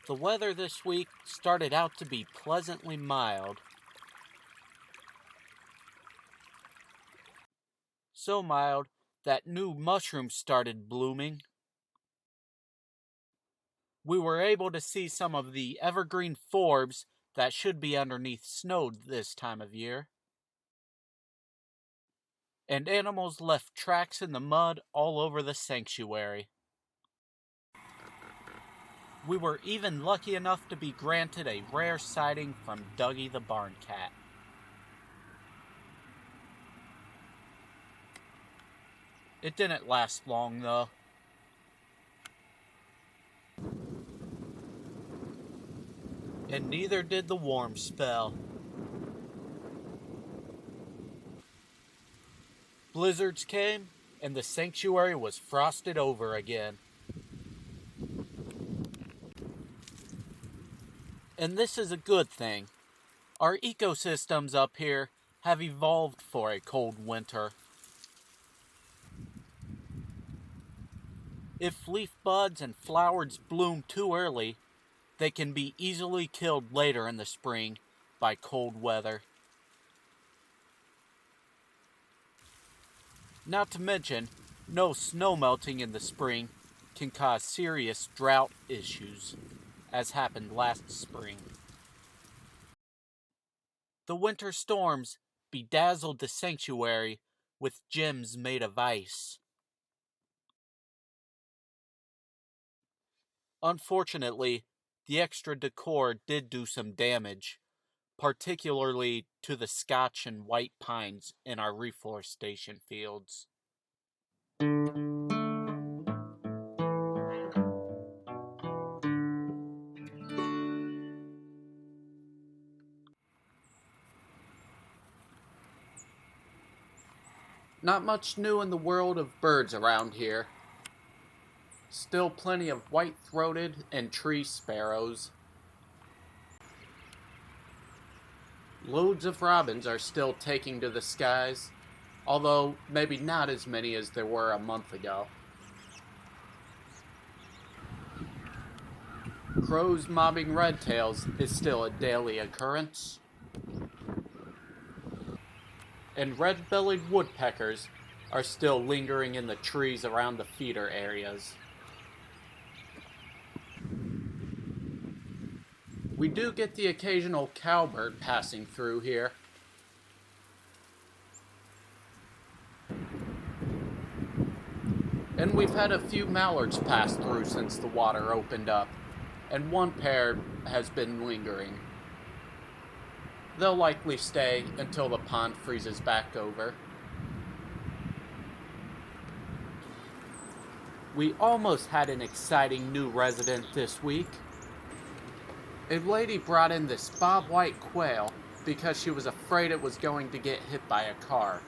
The weather this week started out to be pleasantly mild. So mild that new mushrooms started blooming. We were able to see some of the evergreen forbs that should be underneath snow this time of year. And animals left tracks in the mud all over the sanctuary. We were even lucky enough to be granted a rare sighting from Dougie the barn cat. It didn't last long, though. And neither did the warm spell. Blizzards came, and the sanctuary was frosted over again. And this is a good thing. Our ecosystems up here have evolved for a cold winter. If leaf buds and flowers bloom too early, they can be easily killed later in the spring by cold weather. Not to mention, no snow melting in the spring can cause serious drought issues, as happened last spring. The winter storms bedazzled the sanctuary with gems made of ice. Unfortunately, the extra decor did do some damage, particularly to the Scotch and white pines in our reforestation fields. Not much new in the world of birds around here. Still plenty of white-throated and tree sparrows. Loads of robins are still taking to the skies, although maybe not as many as there were a month ago. Crows mobbing redtails is still a daily occurrence. And red-bellied woodpeckers are still lingering in the trees around the feeder areas. We do get the occasional cowbird passing through here. And we've had a few mallards pass through since the water opened up, and one pair has been lingering. They'll likely stay until the pond freezes back over. We almost had an exciting new resident this week. A lady brought in this bobwhite quail because she was afraid it was going to get hit by a car.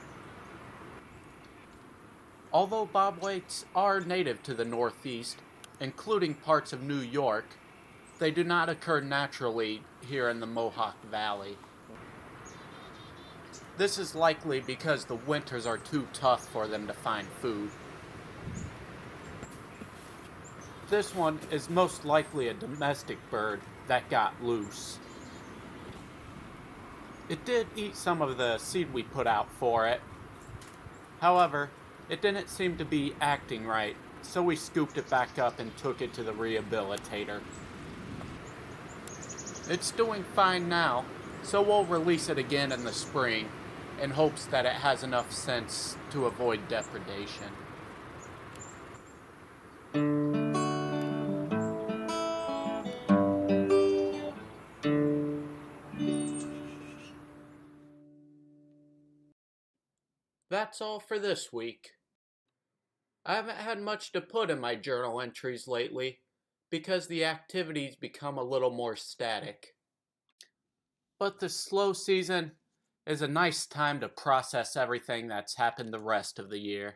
Although bobwhites are native to the Northeast, including parts of New York, they do not occur naturally here in the Mohawk Valley. This is likely because the winters are too tough for them to find food. This one is most likely a domestic bird that got loose. It did eat some of the seed we put out for it. However, it didn't seem to be acting right, so we scooped it back up and took it to the rehabilitator. It's doing fine now, so we'll release it again in the spring, in hopes that it has enough sense to avoid depredation. That's all for this week. I haven't had much to put in my journal entries lately, because the activity's become a little more static. But the slow season is a nice time to process everything that's happened the rest of the year.